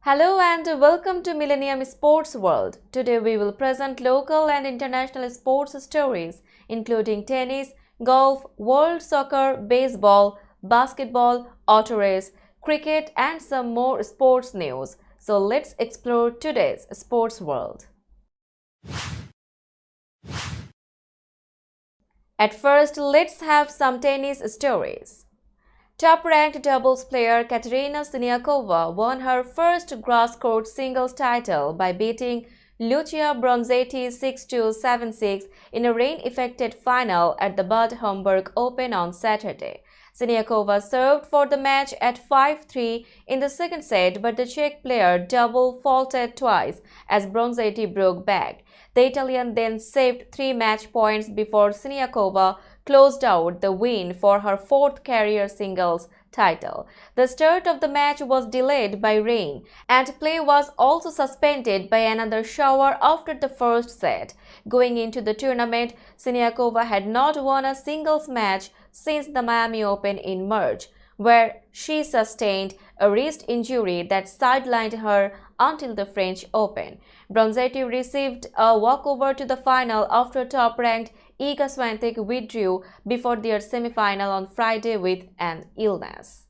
Hello and welcome to Millennium Sports World. Today we will present local and international sports stories including tennis, golf, world soccer, baseball, basketball, auto race, cricket and some more sports news. So let's explore today's sports world. At first, let's have some tennis stories. Top-ranked doubles player Katerina Siniakova won her first grass-court singles title by beating Lucia Bronzetti 6-2, 7-6 in a rain-affected final at the Bad Homburg Open on Saturday. Siniakova served for the match at 5-3 in the second set, but the Czech player double faulted twice as Bronzetti broke back. The Italian then saved 3 match points before Siniakova closed out the win for her fourth career singles title. The start of the match was delayed by rain, and play was also suspended by another shower after the first set. Going into the tournament, Siniakova had not won a singles match since the Miami Open in March, where she sustained a wrist injury that sidelined her until the French Open. Bronzetti received a walkover to the final after top-ranked Iga Swiatek withdrew before their semi-final on Friday with an illness.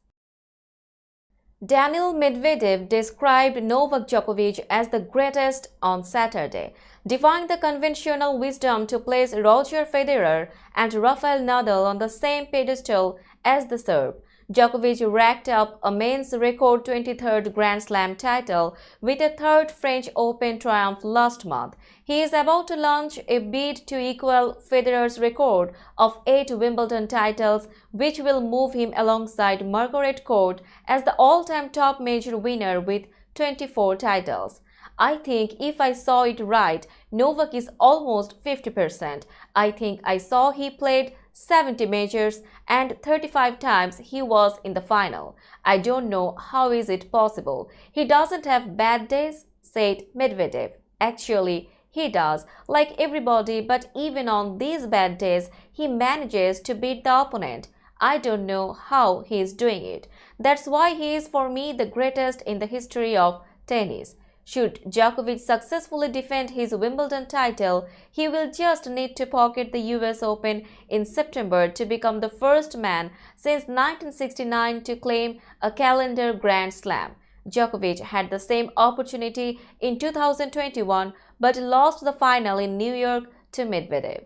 Daniil Medvedev described Novak Djokovic as the greatest on Saturday, defying the conventional wisdom to place Roger Federer and Rafael Nadal on the same pedestal as the Serb. Djokovic racked up a men's record 23rd Grand Slam title with a third French Open triumph last month. He is about to launch a bid to equal Federer's record of 8 Wimbledon titles, which will move him alongside Margaret Court as the all-time top major winner with 24 titles. I think if I saw it right, Novak is almost 50%. I think I saw he played 70 majors and 35 times he was in the final. I don't know how is it possible. He doesn't have bad days, said Medvedev. Actually, he does, like everybody, but even on these bad days, he manages to beat the opponent. I don't know how he is doing it. That's why he is for me the greatest in the history of tennis. Should Djokovic successfully defend his Wimbledon title, he will just need to pocket the US Open in September to become the first man since 1969 to claim a calendar Grand Slam. Djokovic had the same opportunity in 2021 but lost the final in New York to Medvedev.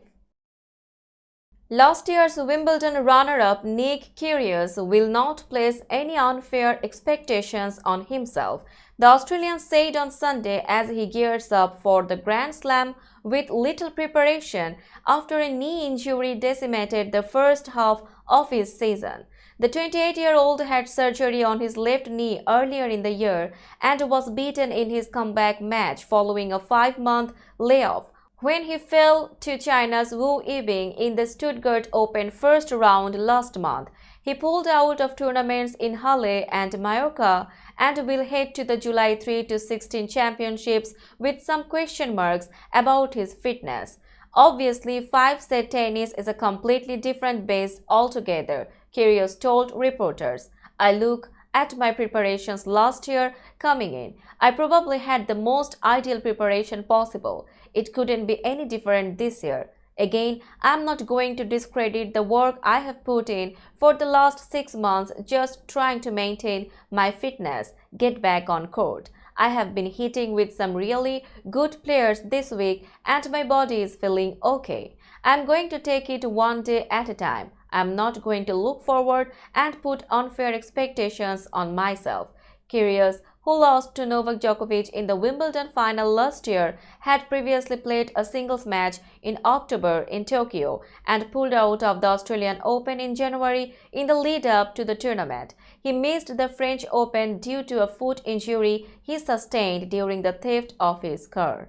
Last year's Wimbledon runner-up Nick Kyrgios will not place any unfair expectations on himself, the Australian said on Sunday as he gears up for the Grand Slam with little preparation after a knee injury decimated the first half of his season. The 28-year-old had surgery on his left knee earlier in the year and was beaten in his comeback match following a 5-month layoff when he fell to China's Wu Yibing in the Stuttgart Open first round last month. He pulled out of tournaments in Halle and Mallorca and will head to the July 3-16 championships with some question marks about his fitness. Obviously, 5-set tennis is a completely different base altogether, Kyrgios told reporters. I look at my preparations last year coming in. I probably had the most ideal preparation possible. It couldn't be any different this year. Again, I'm not going to discredit the work I have put in for the last 6 months just trying to maintain my fitness, get back on court. I have been hitting with some really good players this week and my body is feeling okay. I'm going to take it one day at a time. I'm not going to look forward and put unfair expectations on myself. Kyrgios, who lost to Novak Djokovic in the Wimbledon final last year, had previously played a singles match in October in Tokyo and pulled out of the Australian Open in January in the lead-up to the tournament. He missed the French Open due to a foot injury he sustained during the theft of his car.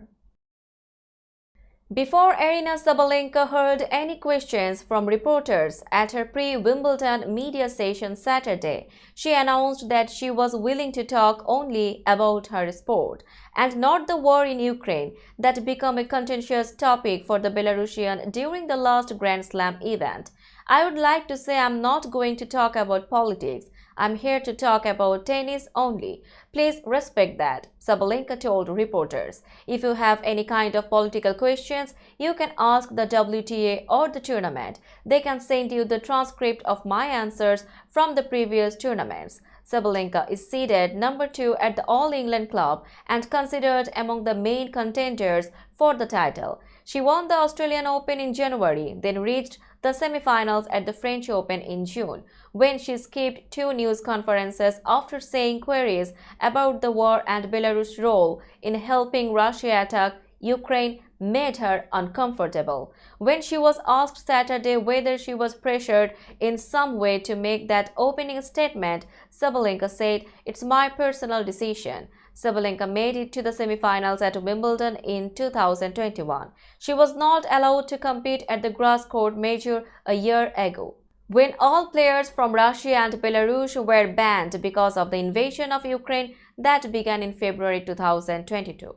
Before Aryna Sabalenka heard any questions from reporters at her pre-Wimbledon media session Saturday, she announced that she was willing to talk only about her sport and not the war in Ukraine that became a contentious topic for the Belarusian during the last Grand Slam event. I would like to say I'm not going to talk about politics. I'm here to talk about tennis only. Please respect that, Sabalenka told reporters. If you have any kind of political questions, you can ask the WTA or the tournament. They can send you the transcript of my answers from the previous tournaments. Sabalenka is seeded number 2 at the All England club and considered among the main contenders for the title. She won the Australian Open in January, then reached the semi-finals at the French Open in June, when she skipped 2 news conferences after saying queries about the war and Belarus' role in helping Russia attack Ukraine made her uncomfortable. When she was asked Saturday whether she was pressured in some way to make that opening statement, Sabalenka said, "It's my personal decision." Sabalenka made it to the semi-finals at Wimbledon in 2021. She was not allowed to compete at the grass court major a year ago, when all players from Russia and Belarus were banned because of the invasion of Ukraine that began in February 2022.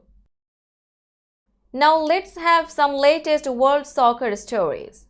Now let's have some latest world soccer stories.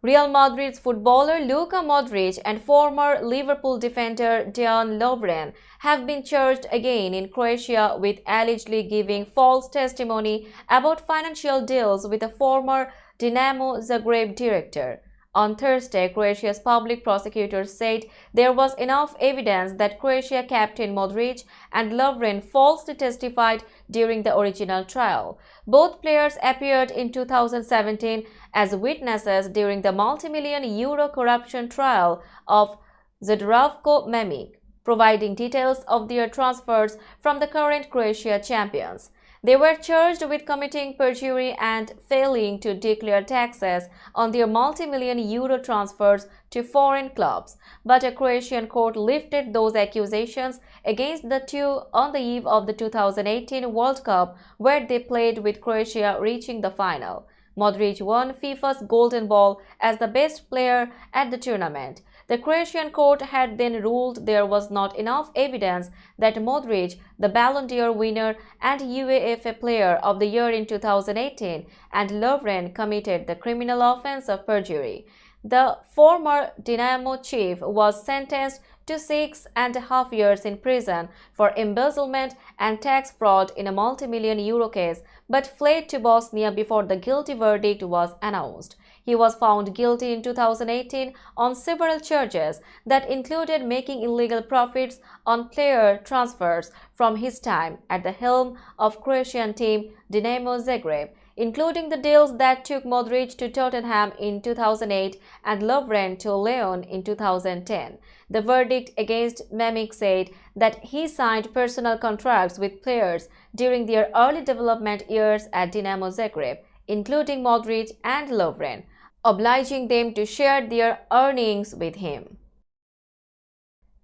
Real Madrid's footballer Luka Modric and former Liverpool defender Dejan Lovren have been charged again in Croatia with allegedly giving false testimony about financial deals with a former Dinamo Zagreb director. On Thursday, Croatia's public prosecutors said there was enough evidence that Croatia captain Modric and Lovren falsely testified during the original trial. Both players appeared in 2017 as witnesses during the multi-million euro corruption trial of Zdravko Mamić, providing details of their transfers from the current Croatia champions. They were charged with committing perjury and failing to declare taxes on their multi-million euro transfers to foreign clubs, but a Croatian court lifted those accusations against the two on the eve of the 2018 World Cup, where they played with Croatia reaching the final. Modric won FIFA's Golden Ball as the best player at the tournament. The Croatian court had then ruled there was not enough evidence that Modric, the Ballon d'Or winner and UEFA Player of the Year in 2018, and Lovren committed the criminal offense of perjury. The former Dinamo chief was sentenced to 6.5 years in prison for embezzlement and tax fraud in a multi-million euro case, but fled to Bosnia before the guilty verdict was announced. He was found guilty in 2018 on several charges that included making illegal profits on player transfers from his time at the helm of Croatian team Dinamo Zagreb, including the deals that took Modric to Tottenham in 2008 and Lovren to Lyon in 2010. The verdict against Mamić said that he signed personal contracts with players during their early development years at Dinamo Zagreb, including Modric and Lovren, obliging them to share their earnings with him.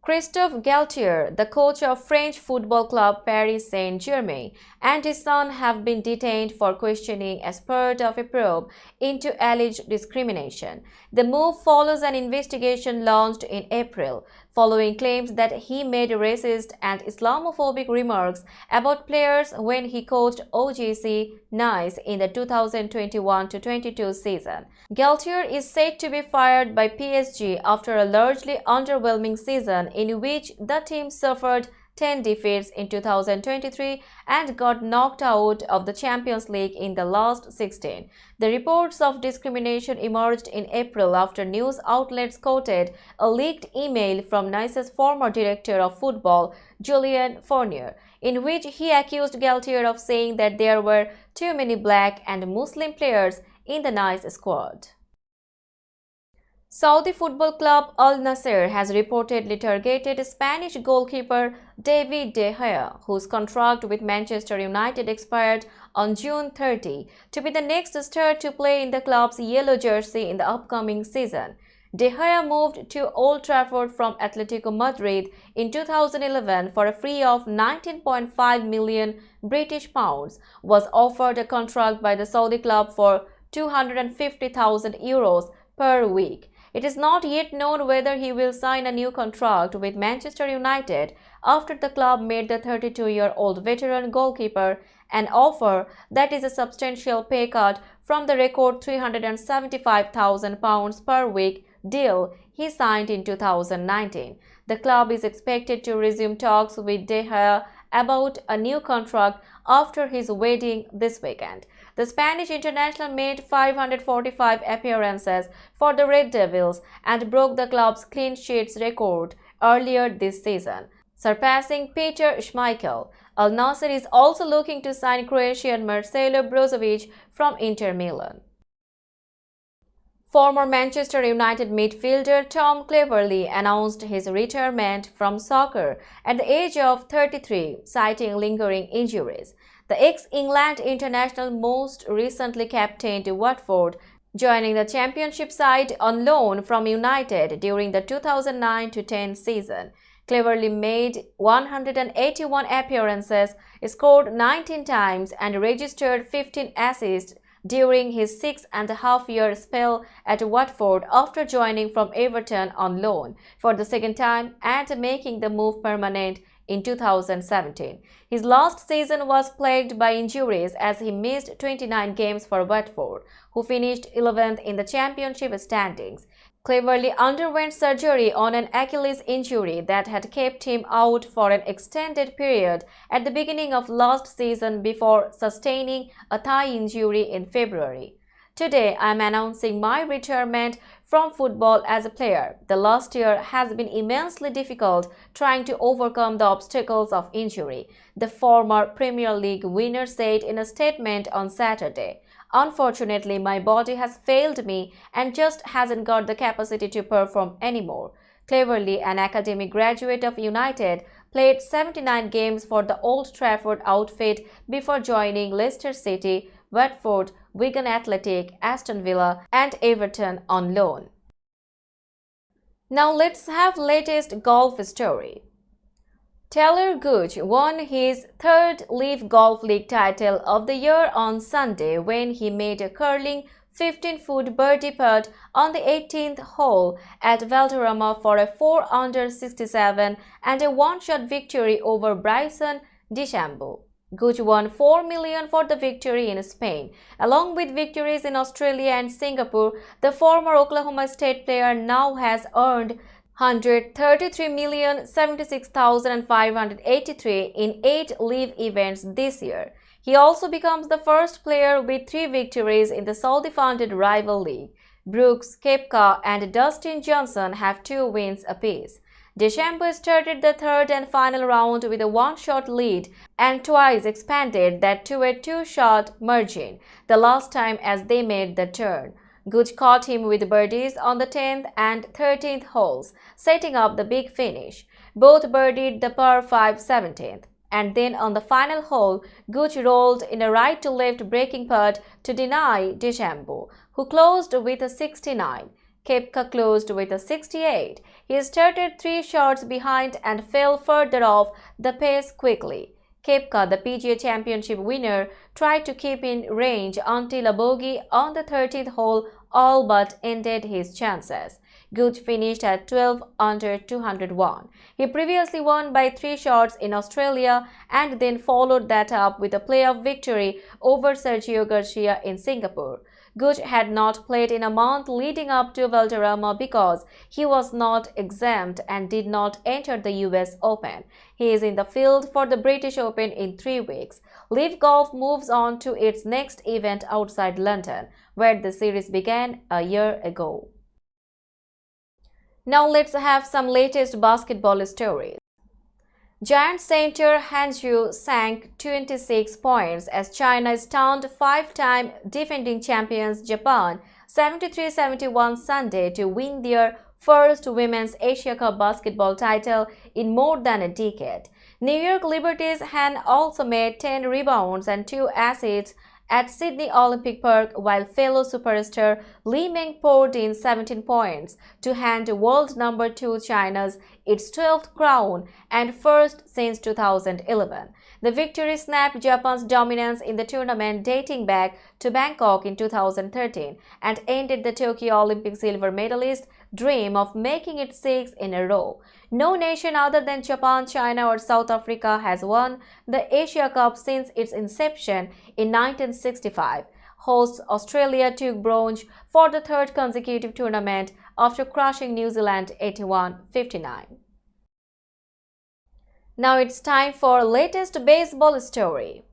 Christophe Galtier, the coach of French football club Paris Saint-Germain, and his son have been detained for questioning as part of a probe into alleged discrimination. The move follows an investigation launched in April, following claims that he made racist and Islamophobic remarks about players when he coached OGC Nice in the 2021-22 season. Galtier is said to be fired by PSG after a largely underwhelming season in which the team suffered 10 defeats in 2023 and got knocked out of the Champions League in the last 16. The reports of discrimination emerged in April after news outlets quoted a leaked email from Nice's former director of football, Julien Fournier, in which he accused Galtier of saying that there were too many black and Muslim players in the Nice squad. Saudi football club Al Nassr has reportedly targeted Spanish goalkeeper David De Gea, whose contract with Manchester United expired on June 30, to be the next star to play in the club's yellow jersey in the upcoming season. De Gea moved to Old Trafford from Atletico Madrid in 2011 for a fee of 19.5 million British pounds, was offered a contract by the Saudi club for €250,000 per week. It is not yet known whether he will sign a new contract with Manchester United after the club made the 32-year-old veteran goalkeeper an offer that is a substantial pay cut from the record £375,000 per week deal he signed in 2019. The club is expected to resume talks with De Gea about a new contract after his wedding this weekend. The Spanish international made 545 appearances for the Red Devils and broke the club's clean sheets record earlier this season, surpassing Peter Schmeichel. Al Nassr is also looking to sign Croatian Marcelo Brozovic from Inter Milan. Former Manchester United midfielder Tom Cleverley announced his retirement from soccer at the age of 33, citing lingering injuries. The ex-England international most recently captained Watford, joining the Championship side on loan from United during the 2009-10 season. Cleverley made 181 appearances, scored 19 times and registered 15 assists during his 6.5-year spell at Watford after joining from Everton on loan for the second time and making the move permanent in 2017. His last season was plagued by injuries as he missed 29 games for Watford, who finished 11th in the Championship standings. Cleverley underwent surgery on an Achilles injury that had kept him out for an extended period at the beginning of last season before sustaining a thigh injury in February. Today, I am announcing my retirement from football as a player. The last year has been immensely difficult trying to overcome the obstacles of injury, the former Premier League winner said in a statement on Saturday. Unfortunately, my body has failed me and just hasn't got the capacity to perform anymore. Cleverley, an academic graduate of United, played 79 games for the Old Trafford outfit before joining Leicester City, Watford, Wigan Athletic, Aston Villa and Everton on loan. Now let's have latest golf story. Taylor Gooch won his third Leaf Golf League title of the year on Sunday when he made a curling 15-foot birdie putt on the 18th hole at Valderrama for a 4-under 67 and a one-shot victory over Bryson DeChambeau. Gooch won $4 million for the victory in Spain. Along with victories in Australia and Singapore, the former Oklahoma State player now has earned $133,076,583 in 8 Leaf events this year. He also becomes the first player with 3 victories in the Saudi-funded rival league. Brooks Koepka and Dustin Johnson have 2 wins apiece. DeChambeau started the third and final round with a one-shot lead and twice expanded that to a 2-shot margin, the last time as they made the turn. Gooch caught him with birdies on the 10th and 13th holes, setting up the big finish. Both birdied the par 5 17th. And then on the final hole, Gooch rolled in a right-to-left breaking putt to deny DeChambeau, who closed with a 69. Koepka closed with a 68. He started 3 shots behind and fell further off the pace quickly. Koepka, the PGA Championship winner, tried to keep in range until a bogey on the 13th hole all but ended his chances. Gooch finished at 12 under 201. He previously won by 3 shots in Australia and then followed that up with a playoff victory over Sergio Garcia in Singapore. Gooch had not played in a month leading up to Valderrama because he was not exempt and did not enter the US Open. He is in the field for the British Open in 3 weeks. Leaf Golf moves on to its next event outside London, where the series began a year ago. Now let's have some latest basketball stories. Giant center Han Zhu sank 26 points as China stunned 5-time defending champions Japan 73-71 Sunday to win their first Women's Asia Cup basketball title in more than a decade. New York Liberty's Han also made 10 rebounds and 2 assists at Sydney Olympic Park, while fellow superstar Li Meng poured in 17 points to hand world number 2 China's its 12th crown and first since 2011. The victory snapped Japan's dominance in the tournament dating back to Bangkok in 2013 and ended the Tokyo Olympic silver medalist dream of making it 6 in a row. No nation other than Japan, China or South Africa has won the Asia Cup since its inception in 1965. Hosts Australia took bronze for the 3rd consecutive tournament after crushing New Zealand 81-59. Now it's time for latest baseball story.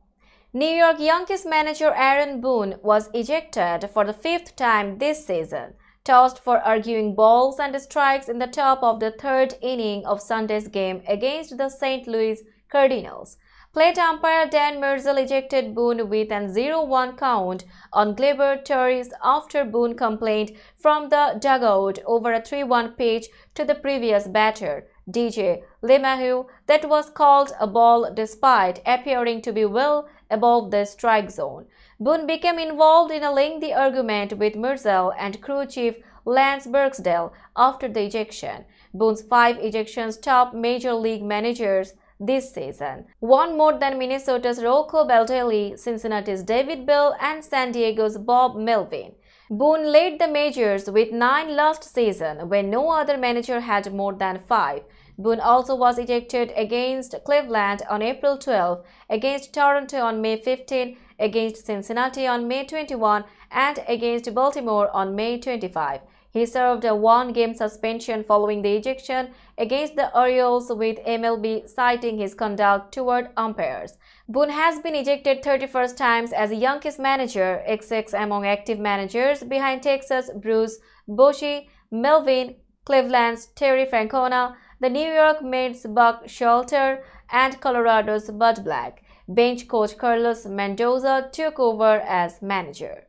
New York Yankees manager Aaron Boone was ejected for the fifth time this season, tossed for arguing balls and strikes in the top of the third inning of Sunday's game against the St. Louis Cardinals. Plate umpire Dan Merzel ejected Boone with an 0-1 count on Gleyber Torres after Boone complained from the dugout over a 3-1 pitch to the previous batter, DJ LeMahieu, that was called a ball despite appearing to be well above the strike zone. Boone became involved in a lengthy argument with Merzel and crew chief Lance Barksdale after the ejection. Boone's 5 ejections top major league managers this season, one more than Minnesota's Rocco Baldelli, Cincinnati's David Bell, and San Diego's Bob Melvin. Boone led the majors with 9 last season, when no other manager had more than 5. Boone also was ejected against Cleveland on April 12, against Toronto on May 15, against Cincinnati on May 21, and against Baltimore on May 25. He served a 1-game suspension following the ejection against the Orioles, with MLB citing his conduct toward umpires. Boone has been ejected 31 times as a Yankees manager, XX among active managers, behind Texas' Bruce Bochy, Melvin, Cleveland's Terry Francona, the New York Mets' Buck Showalter, and Colorado's Bud Black. Bench coach Carlos Mendoza took over as manager.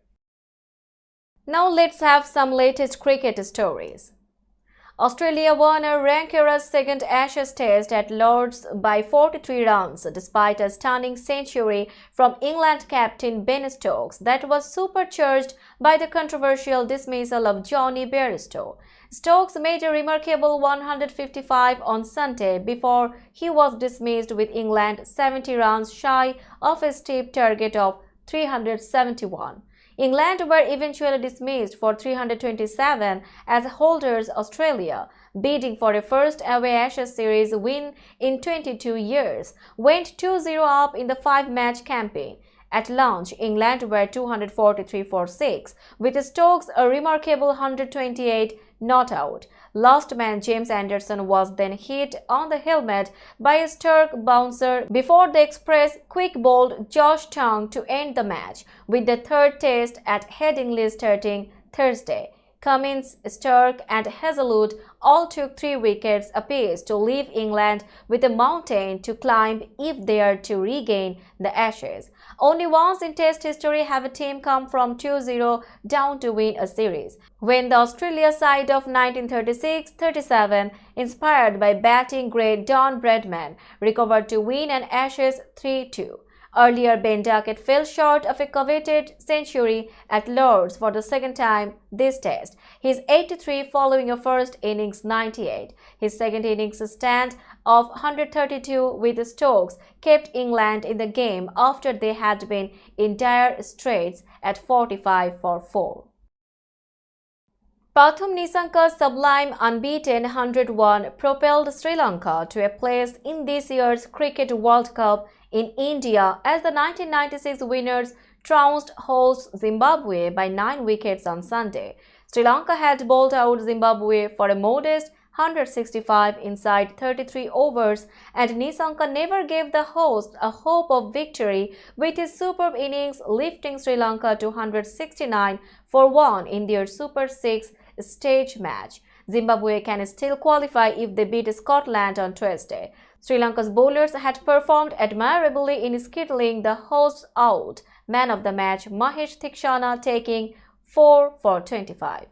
Now let's have some latest cricket stories. Australia won a Rankiera's second Ashes Test at Lord's by 43 runs, despite a stunning century from England captain Ben Stokes that was supercharged by the controversial dismissal of Johnny Bairstow. Stokes made a remarkable 155 on Sunday before he was dismissed, with England 70 runs shy of a steep target of 371. England were eventually dismissed for 327 as holders Australia, bidding for a first away Ashes series win in 22 years, went 2-0 up in the 5-match campaign. At launch, England were 243 for 6, with Stokes a remarkable 128 not out. Last man James Anderson was then hit on the helmet by a Stark bouncer before the Express quick-bowled Josh Tongue to end the match, with the third test at Headingley starting Thursday. Cummins, Stark, and Hazelwood all took 3 wickets apiece to leave England with a mountain to climb if they are to regain the Ashes. Only once in Test history have a team come from 2-0 down to win a series, when the Australia side of 1936-37, inspired by batting great Don Bradman, recovered to win an Ashes 3-2. Earlier, Ben Duckett fell short of a coveted century at Lord's for the second time this Test. His 83 following a first innings 98. His second innings stand of 132 with Stokes kept England in the game after they had been in dire straits at 45 for 4. Pathum Nissanka's sublime unbeaten 101 propelled Sri Lanka to a place in this year's Cricket World Cup in India as the 1996 winners trounced hosts Zimbabwe by 9 wickets on Sunday. Sri Lanka had bowled out Zimbabwe for a modest 165 inside 33 overs, and Nissanka never gave the hosts a hope of victory, with his superb innings lifting Sri Lanka to 169 for 1 in their Super 6 stage match. Zimbabwe can still qualify if they beat Scotland on Tuesday. Sri Lanka's bowlers had performed admirably in skittling the hosts out. Man of the match Mahesh Theekshana taking 4 for 25.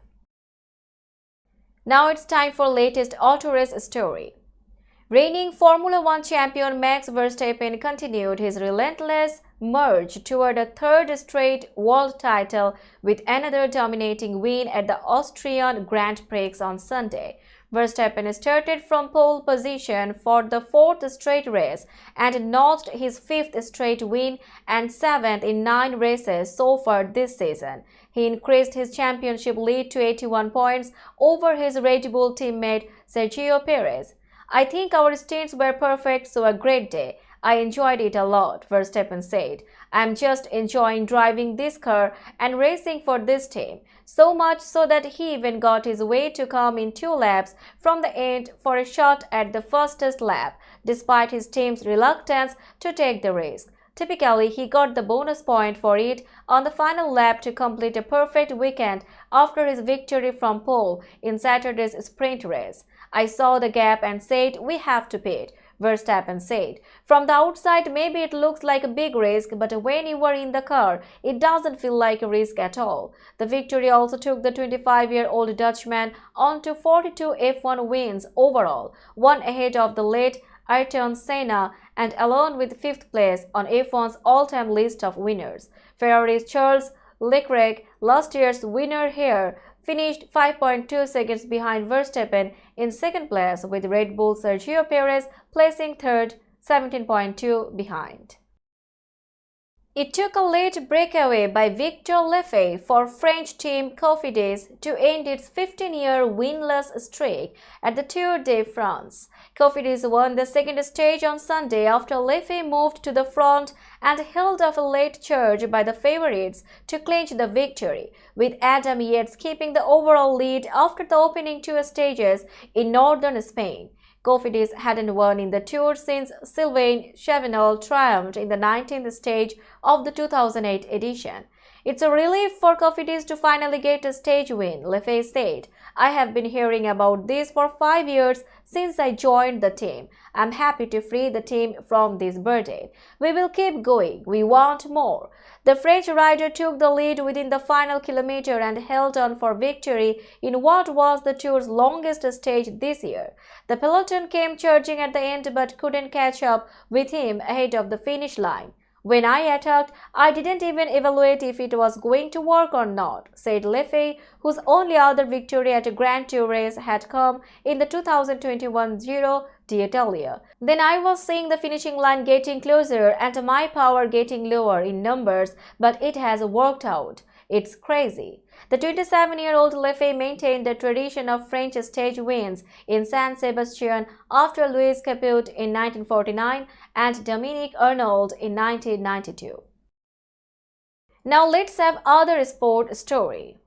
Now it's time for latest auto race story. Reigning Formula One champion Max Verstappen continued his relentless march toward a third straight world title with another dominating win at the Austrian Grand Prix on Sunday. Verstappen started from pole position for the 4th straight race and notched his 5th straight win and 7th in 9 races so far this season. He increased his championship lead to 81 points over his Red Bull teammate Sergio Perez. "I think our stints were perfect, so a great day. I enjoyed it a lot," Verstappen said. I'm just enjoying driving this car and racing for this team. So much so that he even got his way to come in 2 laps from the end for a shot at the fastest lap, despite his team's reluctance to take the risk. Typically, he got the bonus point for it on the final lap to complete a perfect weekend after his victory from pole in Saturday's sprint race. I saw the gap and said, "We have to pit," Verstappen said. From the outside, maybe it looks like a big risk, but when you are in the car, it doesn't feel like a risk at all. The victory also took the 25-year-old Dutchman on to 42 F1 wins overall, one ahead of the late Ayrton Senna and alone with 5th place on F1's all-time list of winners. Ferrari's Charles Leclerc, last year's winner here, finished 5.2 seconds behind Verstappen in 2nd place, with Red Bull Sergio Perez placing 3rd, 17.2 behind. It took a late breakaway by Victor Lefay for French team Cofidis to end its 15-year winless streak at the Tour de France. Cofidis won the second stage on Sunday after Lefay moved to the front and held off a late charge by the favorites to clinch the victory, with Adam Yates keeping the overall lead after the opening 2 stages in northern Spain. Cofidis hadn't won in the Tour since Sylvain Chavanel triumphed in the 19th stage of the 2008 edition. "It's a relief for Cofidis to finally get a stage win," Lefay said. "I have been hearing about this for 5 years since I joined the team. I'm happy to free the team from this burden. We will keep going. We want more." The French rider took the lead within the final kilometer and held on for victory in what was the Tour's longest stage this year. The peloton came charging at the end but couldn't catch up with him ahead of the finish line. "When I attacked, I didn't even evaluate if it was going to work or not," said Lefay, whose only other victory at a Grand Tour race had come in the 2021 Giro d'Italia. "Then I was seeing the finishing line getting closer and my power getting lower in numbers, but it has worked out. It's crazy." The 27-year-old Lefay maintained the tradition of French stage wins in San Sebastian after Louis Caput in 1949 and Dominique Arnold in 1992. Now let's have other sport story.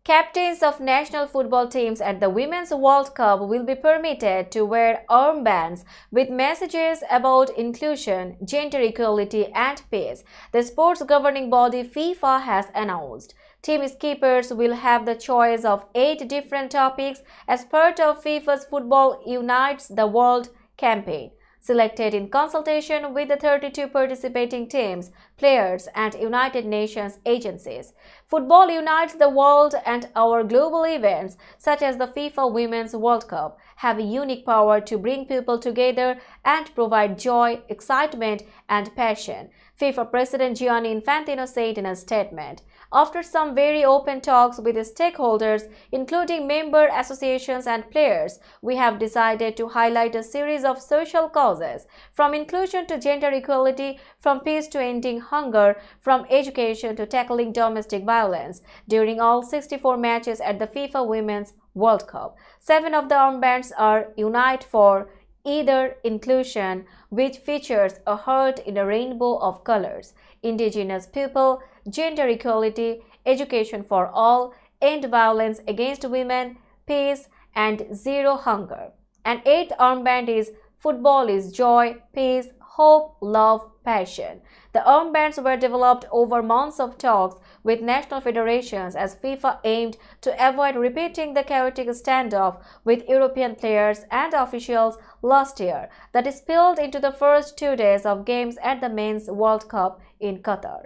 Captains of national football teams at the Women's World Cup will be permitted to wear armbands with messages about inclusion, gender equality, and peace, the sports governing body FIFA has announced. Team skippers will have the choice of 8 different topics as part of FIFA's Football Unites the World campaign, selected in consultation with the 32 participating teams, players, and United Nations agencies. Football unites the world, and our global events, such as the FIFA Women's World Cup, have a unique power to bring people together and provide joy, excitement, and passion, FIFA President Gianni Infantino said in a statement. After some very open talks with stakeholders, including member associations and players, we have decided to highlight a series of social causes, from inclusion to gender equality, from peace to ending hunger, from education to tackling domestic violence, during all 64 matches at the FIFA Women's World Cup. 7 of the armbands are Unite for Either Inclusion, which features a heart in a rainbow of colors, Indigenous people, gender equality, education for all, end violence against women, peace, and zero hunger. An 8th armband is Football is Joy, Peace, Hope, Love, Passion. The armbands were developed over months of talks with national federations as FIFA aimed to avoid repeating the chaotic standoff with European players and officials last year that spilled into the first 2 days of games at the Men's World Cup in Qatar.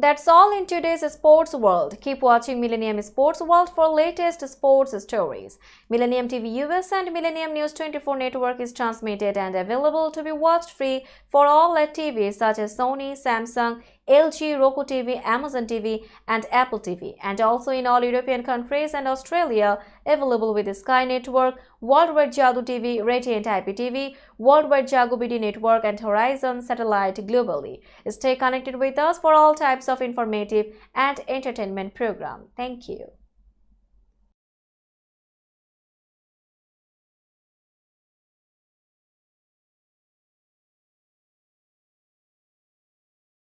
That's all in today's sports world. Keep watching Millennium Sports World for latest sports stories. Millennium TV US and Millennium News 24 network is transmitted and available to be watched free for all LED TVs such as Sony, Samsung, LG, Roku TV, Amazon TV, and Apple TV, and also in all European countries and Australia, available with the Sky Network, Worldwide Jagu TV, Radiant IPTV, Worldwide Jagu BD Network, and Horizon Satellite globally. Stay connected with us for all types of informative and entertainment program. Thank you.